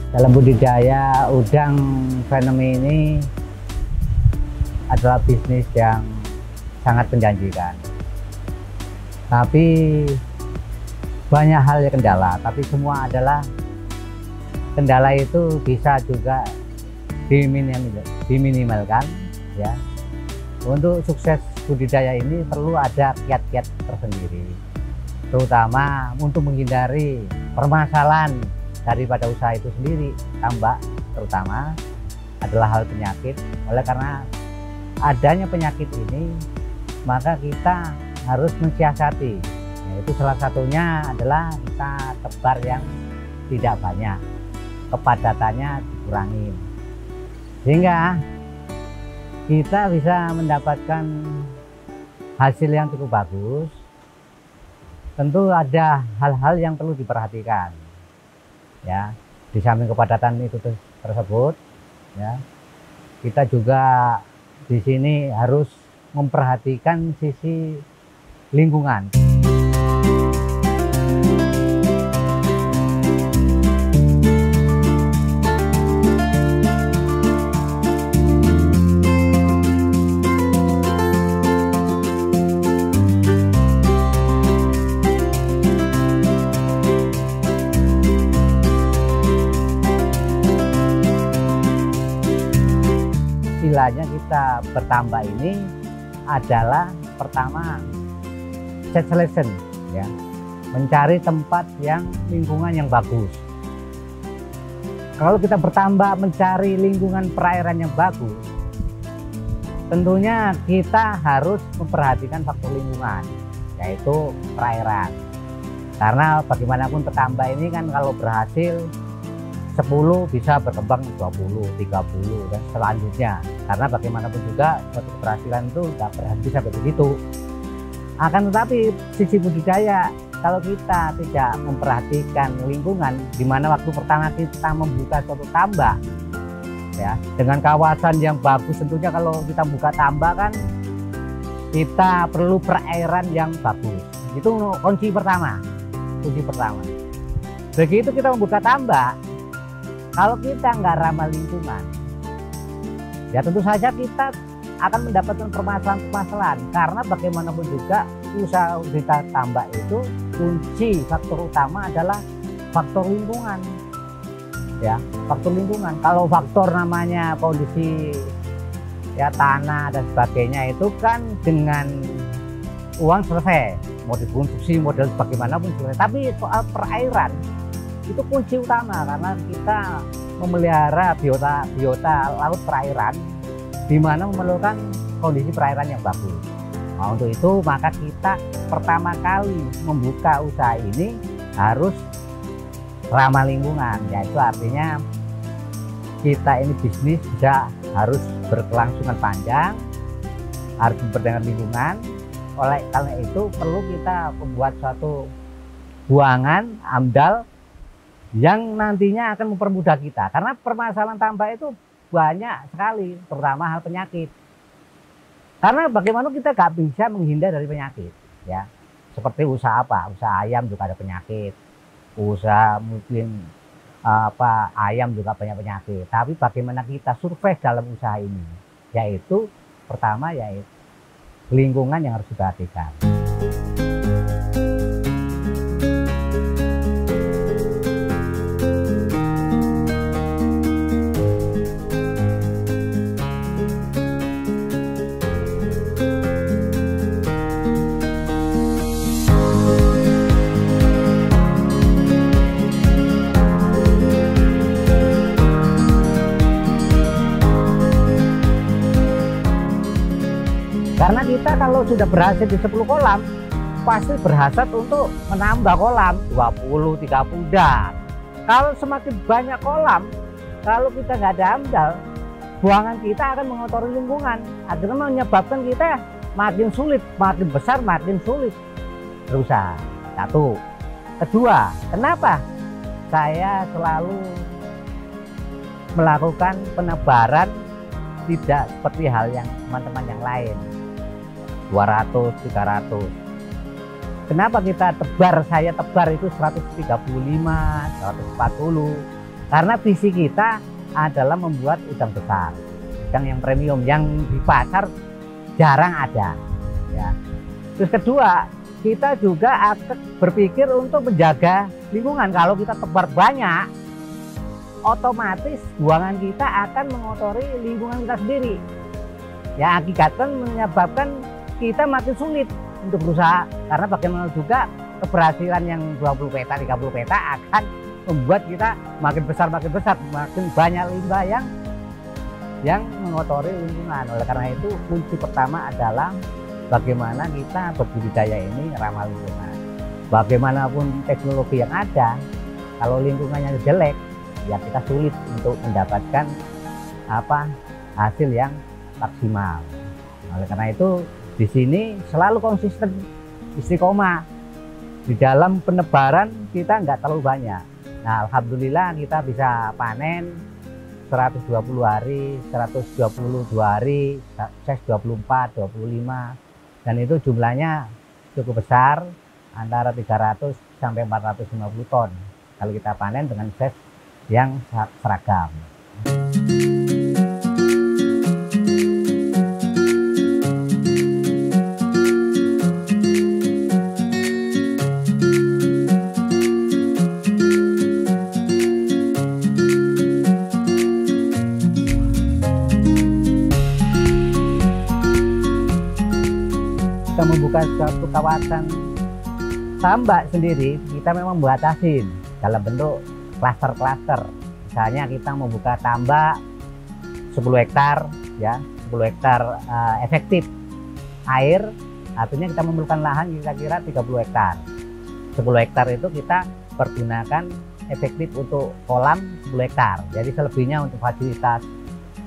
Dalam budidaya udang faname ini adalah bisnis yang sangat menjanjikan. Tapi banyak hal yang kendala, tapi semua adalah kendala itu bisa juga diminimalkan ya. Untuk sukses budidaya ini perlu ada kiat-kiat tersendiri, terutama untuk menghindari permasalahan daripada usaha itu sendiri. Tambak terutama adalah hal penyakit. Oleh karena adanya penyakit ini, maka kita harus mensiasati, yaitu salah satunya adalah kita tebar yang tidak banyak, kepadatannya dikurangi, sehingga kita bisa mendapatkan hasil yang cukup bagus. Tentu ada hal-hal yang perlu diperhatikan ya, di samping kepadatan itu tersebut ya, kita juga di sini harus memperhatikan sisi lingkungan. Istilahnya kita bertambak ini adalah pertama set selection ya, mencari tempat yang lingkungan yang bagus. Kalau kita bertambak mencari lingkungan perairan yang bagus, tentunya kita harus memperhatikan faktor lingkungan, yaitu perairan. Karena bagaimanapun petambak ini kan kalau berhasil 10 bisa berkembang 20, 30 dan selanjutnya. Karena bagaimanapun juga suatu keberhasilan itu nggak berhenti sampai begitu. Akan tetapi sisi budidaya, kalau kita tidak memperhatikan lingkungan, di mana waktu pertama kita membuka suatu tambak ya, dengan kawasan yang bagus, tentunya kalau kita buka tambak kan kita perlu perairan yang bagus. Itu kunci pertama. Begitu kita membuka tambak, kalau kita nggak ramah lingkungan, ya tentu saja kita akan mendapatkan permasalahan. Karena bagaimanapun juga usaha kita tambak itu kunci faktor utama adalah faktor lingkungan. Ya, faktor lingkungan. Kalau faktor namanya kondisi ya tanah dan sebagainya itu kan dengan uang selesai, mau dikonstruksi model bagaimanapun selesai. Tapi soal perairan itu kunci utama, karena kita memelihara biota laut perairan, di mana memerlukan kondisi perairan yang bagus. Nah, untuk itu maka kita pertama kali membuka usaha ini harus ramah lingkungan, yaitu artinya kita ini bisnis juga harus berkelangsungan panjang, harus berdampingan lingkungan. Oleh karena itu perlu kita membuat suatu buangan AMDAL yang nantinya akan mempermudah kita, karena permasalahan tambak itu banyak sekali, terutama hal penyakit. Karena bagaimana kita nggak bisa menghindar dari penyakit ya, seperti usaha apa, usaha ayam juga ada penyakit, usaha mungkin ayam juga banyak penyakit. Tapi bagaimana kita survive dalam usaha ini, yaitu pertama yaitu lingkungan yang harus diperhatikan. kalau sudah berhasil di 10 kolam, pasti berhasrat untuk menambah kolam 20, 30 dan kalau semakin banyak kolam, kalau kita nggak ada AMDAL, buangan kita akan mengotori lingkungan, akhirnya menyebabkan kita makin sulit, makin besar, makin sulit berusaha. Satu. Kedua, kenapa saya selalu melakukan penebaran tidak seperti hal yang teman-teman yang lain 200, 300. Kenapa kita tebar, saya tebar itu 135, 140, karena visi kita adalah membuat udang besar, udang yang premium yang di pasar jarang ada ya. Terus kedua, kita juga akan berpikir untuk menjaga lingkungan. Kalau kita tebar banyak, otomatis buangan kita akan mengotori lingkungan kita sendiri ya, akibatkan menyebabkan kita makin sulit untuk berusaha, karena bagaimana juga keberhasilan yang 20 peta, 30 peta akan membuat kita makin besar, makin banyak limbah yang mengotori lingkungan. Oleh karena itu kunci pertama adalah bagaimana kita berbudidaya ini ramah lingkungan. Bagaimanapun teknologi yang ada, kalau lingkungannya jelek, ya kita sulit untuk mendapatkan hasil yang maksimal. Oleh karena itu di sini selalu konsisten, istiqomah di dalam penebaran, kita nggak terlalu banyak. Nah, alhamdulillah kita bisa panen 120 hari, 122 hari, 24, 25, dan itu jumlahnya cukup besar, antara 300 sampai 450 ton kalau kita panen dengan ses yang seragam. Kita membuka suatu kawasan tambak sendiri, kita memang membatasin dalam bentuk klaster-klaster. Misalnya kita membuka tambak 10 hektar ya, 10 hektar efektif air, artinya kita memerlukan lahan kira-kira 30 hektar. 10 hektar itu kita pergunakan efektif untuk kolam 10 hektar. Jadi selebihnya untuk fasilitas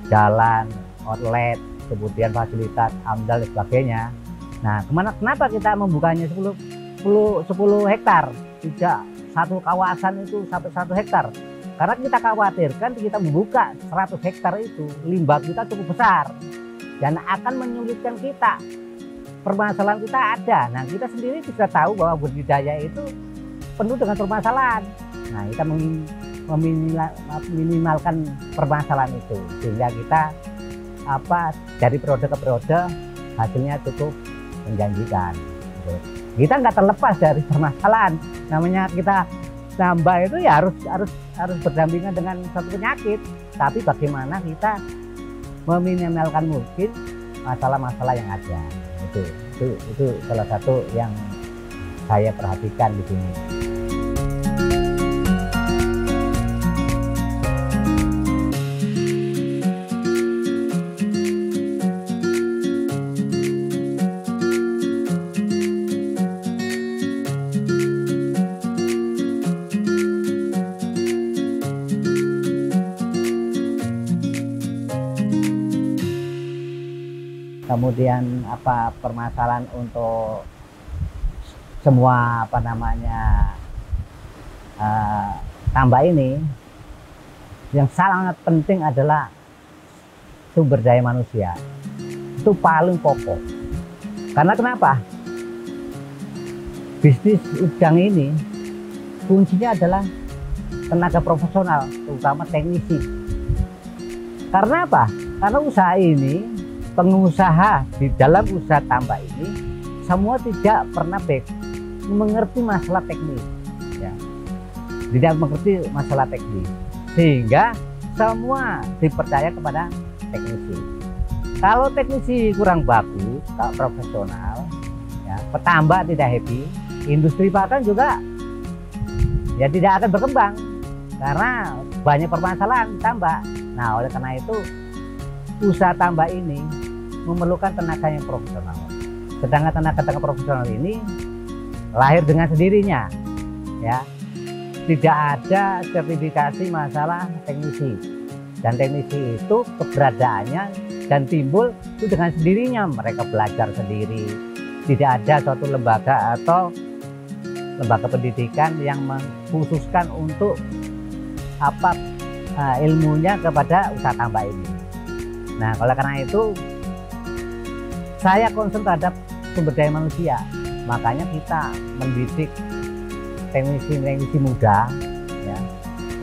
jalan, outlet, kemudian fasilitas AMDAL dan sebagainya. Nah, kenapa kita membukanya 10 hektar, tidak satu kawasan itu sampai 1 hektar? Karena kita khawatirkan kita membuka 100 hektar itu limbah kita cukup besar dan akan menyulitkan kita. Permasalahan kita ada. Nah, kita sendiri bisa tahu bahwa budidaya itu penuh dengan permasalahan. Nah, kita meminimalkan permasalahan itu sehingga kita dari periode ke periode hasilnya cukup menjanjikan. Kita nggak terlepas dari permasalahan. Namanya kita nambah itu ya harus berdampingan dengan satu penyakit. Tapi bagaimana kita meminimalkan mungkin masalah-masalah yang ada. Itu salah satu yang saya perhatikan di sini. Kemudian permasalahan untuk semua tambak ini yang sangat penting adalah sumber daya manusia. Itu paling pokok. Karena kenapa? Bisnis udang ini kuncinya adalah tenaga profesional, terutama teknisi. Karena apa? Karena usaha ini, pengusaha di dalam usaha tambak ini semua tidak pernah mengerti masalah teknis ya. Tidak mengerti masalah teknis sehingga semua dipercaya kepada teknisi. Kalau teknisi kurang bagus, tak profesional ya, petambak tidak happy, industri pakan juga ya tidak akan berkembang karena banyak permasalahan tambak. Nah, oleh karena itu usaha tambak ini memerlukan tenaga yang profesional. Sedangkan tenaga profesional ini lahir dengan sendirinya, ya. Tidak ada sertifikasi masalah teknisi, dan teknisi itu keberadaannya dan timbul itu dengan sendirinya, mereka belajar sendiri. Tidak ada suatu lembaga atau lembaga pendidikan yang mengkhususkan untuk ilmunya kepada usaha tambak ini. Nah, oleh karena itu saya concern terhadap sumber daya manusia, makanya kita mendidik teknisi muda, ya,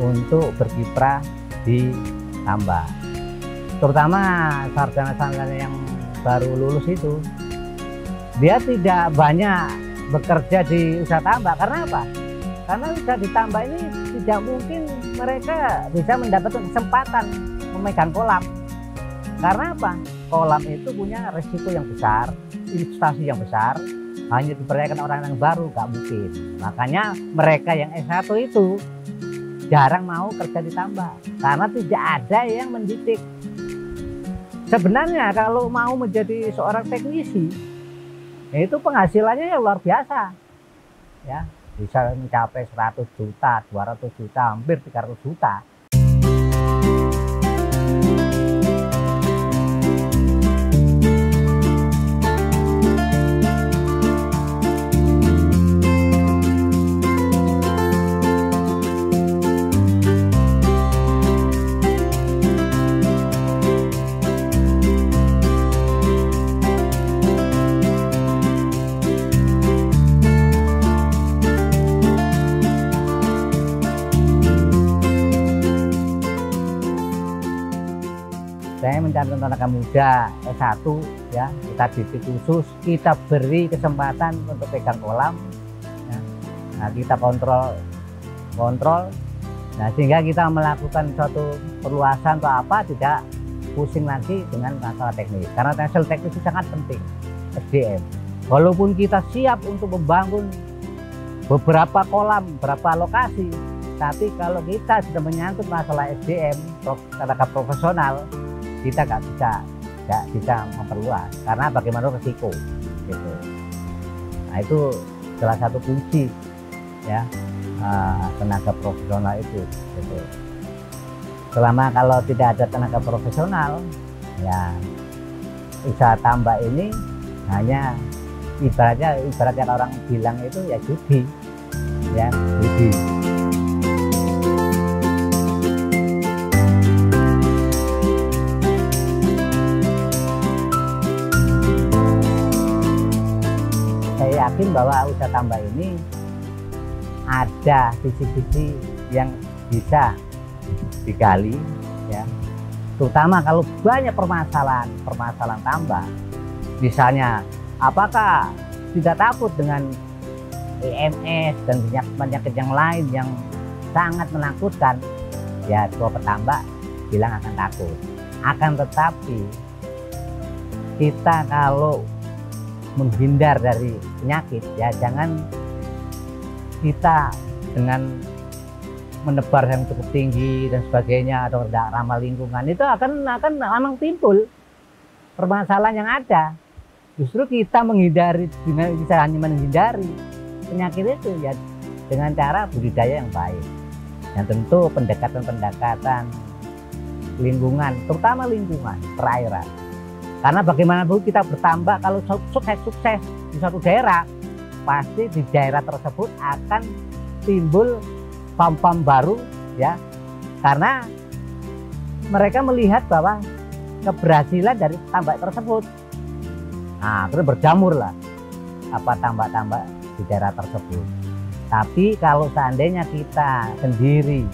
untuk berkiprah di tambak. Terutama sarjana-sarjana yang baru lulus itu, dia tidak banyak bekerja di usaha tambak. Karena apa? Karena usaha di tambak ini tidak mungkin mereka bisa mendapatkan kesempatan memegang kolam. Karena apa? Kolam itu punya resiko yang besar, investasi yang besar, hanya dipercayakan orang yang baru, nggak mungkin. Makanya mereka yang S1 itu jarang mau kerja di tambak, karena tidak ada yang mendidik. Sebenarnya kalau mau menjadi seorang teknisi, itu penghasilannya yang luar biasa, ya, bisa mencapai 100 juta, 200 juta, hampir 300 juta. Saya mencari tenaga muda S1, ya, kita didik khusus, kita beri kesempatan untuk pegang kolam, ya. Nah, kita kontrol, nah, sehingga kita melakukan suatu perluasan atau apa, tidak pusing lagi dengan masalah teknis, karena hasil teknis itu sangat penting. SDM, walaupun kita siap untuk membangun beberapa kolam, beberapa lokasi, tapi kalau kita sudah menyangkut masalah SDM, tenaga profesional, kita nggak bisa memperluas, karena bagaimana resiko, gitu. Nah, itu salah satu kunci, ya, tenaga profesional itu, gitu. Selama kalau tidak ada tenaga profesional, ya, usaha tambak ini hanya ibaratnya orang bilang itu ya judi, ya, judi. Saya yakin bahwa usaha tambak ini ada sisi-sisi yang bisa digali, ya, terutama kalau banyak permasalahan tambak, misalnya apakah tidak takut dengan EMS dan penyakit yang lain yang sangat menakutkan, ya, semua petambak bilang akan takut. Akan tetapi kita kalau menghindar dari penyakit, ya, jangan kita dengan menebar yang cukup tinggi dan sebagainya atau tidak ramah lingkungan, itu akan memang timbul permasalahan yang ada. Justru kita menghindari, bisa hanya menghindari penyakit itu, ya, dengan cara budidaya yang baik, yang tentu pendekatan lingkungan, terutama lingkungan perairan. Karena bagaimanapun kita bertambak, kalau sukses di suatu daerah, pasti di daerah tersebut akan timbul pam-pam baru, ya, karena mereka melihat bahwa keberhasilan dari tambak tersebut. Nah, terus berjamurlah tambak-tambak di daerah tersebut. Tapi kalau seandainya kita sendiri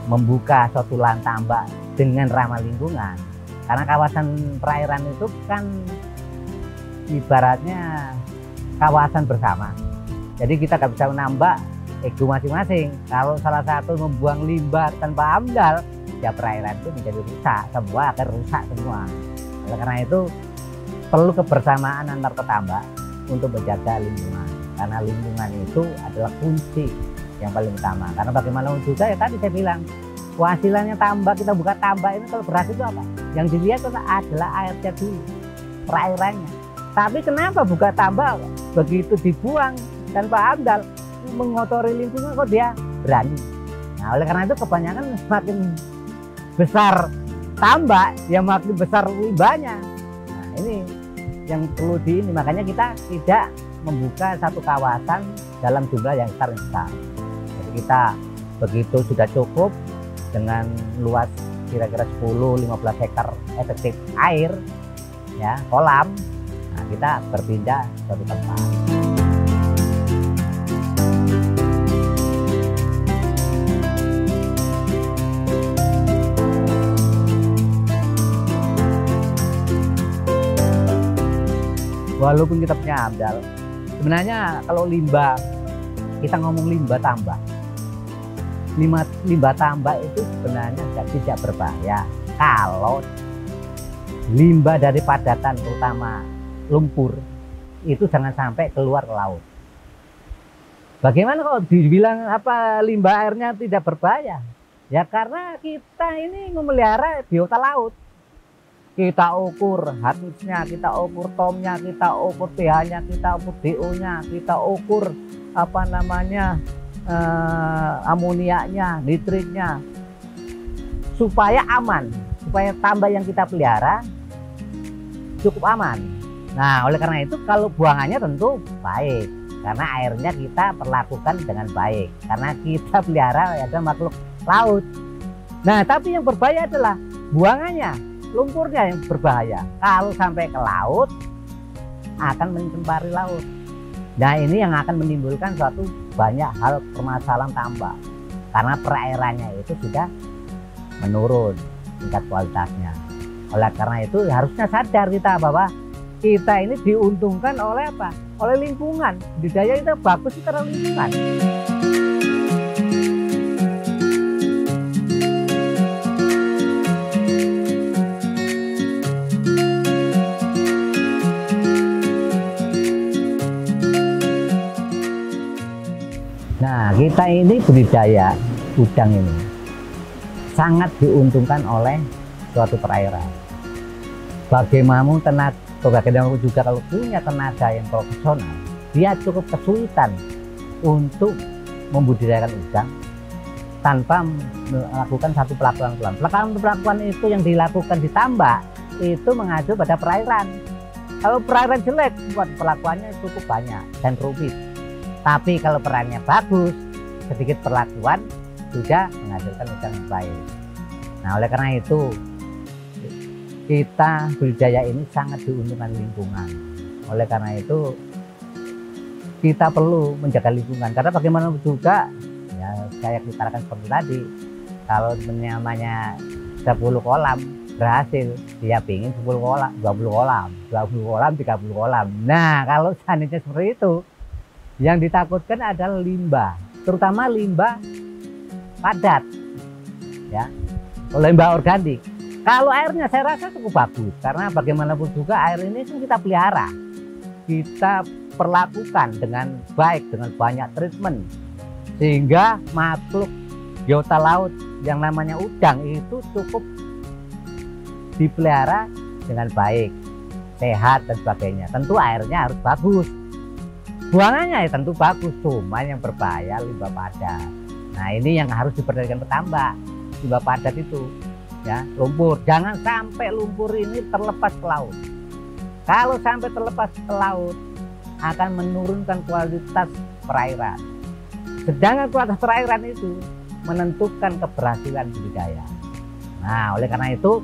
membuka suatu lahan tambak dengan ramah lingkungan, karena kawasan perairan itu kan ibaratnya kawasan bersama. Jadi kita nggak bisa menambah ego masing-masing. Kalau salah satu membuang limbah tanpa AMDAL, ya perairan itu menjadi rusak, semua akan rusak semua. Oleh karena itu perlu kebersamaan antar petambak untuk menjaga lingkungan. Karena lingkungan itu adalah kunci yang paling utama. Karena bagaimanapun juga, ya tadi saya bilang, penghasilannya tambak, kita buka tambak ini kalau berhasil itu apa? Yang dilihat adalah airnya dulu. perairannya. Tapi kenapa buka tambak begitu dibuang tanpa amdal mengotori lingkungan kok dia berani? Nah, oleh karena itu kebanyakan semakin besar tambak ya makin besar limbahnya. Nah, ini yang perlu makanya kita tidak membuka satu kawasan dalam jumlah yang besar. Jadi kita begitu sudah cukup dengan luas kira-kira 10-15 hektar efektif air ya kolam, nah kita berpindah ke suatu tempat. Walaupun kita punya amdal, sebenarnya kalau limbah, kita ngomong limbah tambak. Limbah tambak itu sebenarnya tidak berbahaya kalau limbah dari padatan terutama lumpur itu jangan sampai keluar ke laut. Bagaimana kalau dibilang limbah airnya tidak berbahaya? Ya karena kita ini memelihara biota laut. Kita ukur hardness-nya, kita ukur tomnya, kita ukur pH-nya, kita ukur DO-nya, kita ukur amoniaknya, nitritnya, supaya aman, supaya tambak yang kita pelihara cukup aman. Nah, oleh karena itu kalau buangannya tentu baik, karena airnya kita perlakukan dengan baik, karena kita pelihara ada makhluk laut. Nah, tapi yang berbahaya adalah buangannya, lumpurnya yang berbahaya. Kalau sampai ke laut akan mencemari laut. Nah, ini yang akan menimbulkan suatu banyak hal permasalahan tambak karena perairannya itu sudah menurun tingkat kualitasnya. Oleh karena itu harusnya sadar kita bahwa kita ini diuntungkan oleh apa? Oleh lingkungan. Budidaya kita bagus secara lingkungan. Nah, kita ini budidaya udang ini sangat diuntungkan oleh suatu perairan. Bagaimana juga kalau punya tenaga yang profesional, dia cukup kesulitan untuk membudidayakan udang tanpa melakukan satu pelakuan. Pelakuan itu yang dilakukan di tambak itu mengacu pada perairan. Kalau perairan jelek, buat pelakuannya cukup banyak dan rumit. Tapi kalau perannya bagus, sedikit perlakuan sudah menghasilkan udang yang baik. Nah, oleh karena itu kita budidaya ini sangat diuntungkan lingkungan. Oleh karena itu kita perlu menjaga lingkungan, karena bagaimana juga ya saya utarakan seperti tadi, kalau namanya 10 kolam berhasil, dia pingin 10 kolam, 20 kolam, 20 kolam, 30 kolam. Nah, kalau seandainya seperti itu, yang ditakutkan adalah limbah, terutama limbah padat, ya, limbah organik. Kalau airnya saya rasa cukup bagus, karena bagaimanapun juga air ini kan kita pelihara, kita perlakukan dengan baik, dengan banyak treatment, sehingga makhluk biota laut yang namanya udang itu cukup dipelihara dengan baik, sehat dan sebagainya. Tentu airnya harus bagus. Buangannya ya tentu bagus, cuma yang berbahaya limbah padat. Nah, ini yang harus diperhatikan petambak, limbah padat itu, ya, lumpur. Jangan sampai lumpur ini terlepas ke laut. Kalau sampai terlepas ke laut, akan menurunkan kualitas perairan. Sedangkan kualitas perairan itu menentukan keberhasilan budidaya. Nah, oleh karena itu,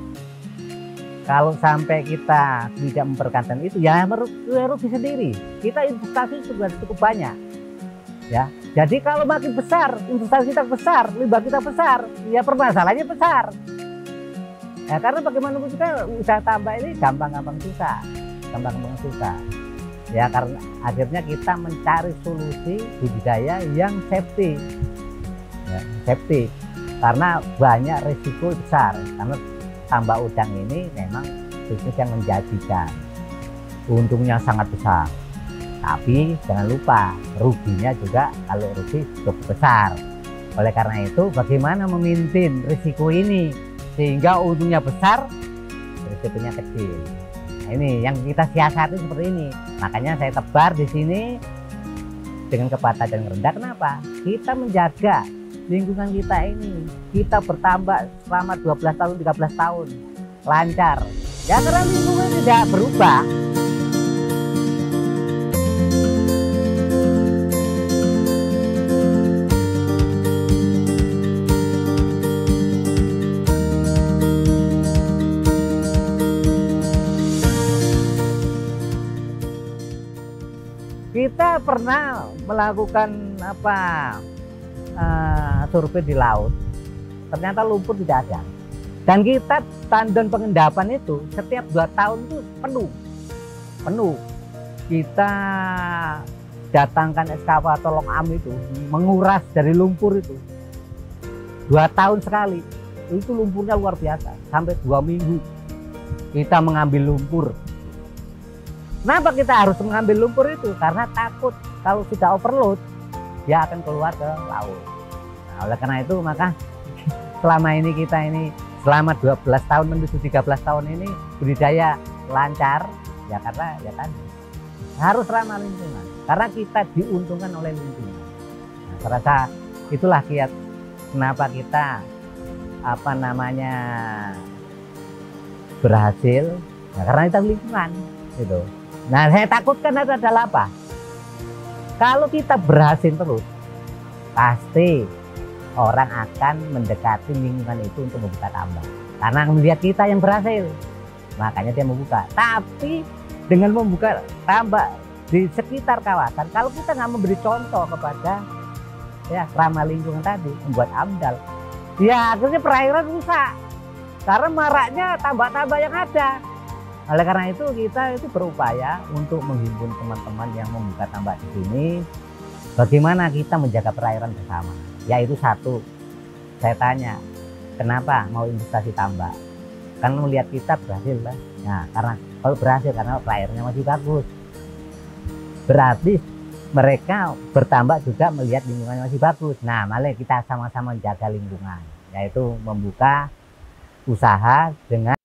kalau sampai kita tidak memperhatikan itu, ya merugi sendiri. Kita investasi sudah cukup banyak, ya. Jadi kalau makin besar, investasi kita besar, limbah kita besar, ya permasalahannya besar. Ya, karena bagaimana juga usaha tambak ini gampang-gampang susah. Ya, karena akhirnya kita mencari solusi budidaya yang safety, ya, safety. Karena banyak risiko besar, karena tambak udang ini memang bisnis yang menjanjikan, untungnya sangat besar, tapi jangan lupa ruginya juga, kalau rugi cukup besar. Oleh karena itu bagaimana memaintain risiko ini sehingga untungnya besar, risikonya kecil. Nah, ini yang kita siasati seperti ini. Makanya saya tebar di sini dengan kebatasan rendah. Kenapa? Kita menjaga lingkungan kita ini. Kita bertambah selama 12 tahun, 13 tahun. Lancar. Ya karena lingkungan tidak berubah. Kita pernah melakukan survei di laut, ternyata lumpur tidak ada. Dan kita tandon pengendapan itu setiap 2 tahun itu penuh. Kita datangkan ekskavator long arm itu menguras dari lumpur itu 2 tahun sekali. Itu lumpurnya luar biasa, sampai 2 minggu kita mengambil lumpur. Kenapa kita harus mengambil lumpur itu? Karena takut kalau sudah overload dia akan keluar ke laut. Nah, oleh karena itu maka selama ini kita ini selama 12 tahun menuju 13 tahun ini budidaya lancar ya karena ya kan harus ramah lingkungan karena kita diuntungkan oleh lingkungan. Nah, saya rasa itulah kiat kenapa kita berhasil ya karena kita lingkungan gitu. Nah, saya takutkan itu adalah apa? Kalau kita berhasil terus, pasti orang akan mendekati lingkungan itu untuk membuka tambak. Karena melihat kita yang berhasil, makanya dia membuka. Tapi dengan membuka tambak di sekitar kawasan, kalau kita nggak memberi contoh kepada ya ramah lingkungan tadi, membuat amdal, ya akhirnya perairan rusak. Karena maraknya tambak-tambak yang ada. Oleh karena itu kita itu berupaya untuk menghimpun teman-teman yang membuka tambak di sini. Bagaimana kita menjaga perairan bersama? Yaitu satu, saya tanya, kenapa mau investasi tambak? Karena melihat kita berhasil lah. Nah, karena kalau berhasil karena perairannya masih bagus. Berarti mereka bertambak juga melihat lingkungannya masih bagus. Nah, malah kita sama-sama menjaga lingkungan, yaitu membuka usaha dengan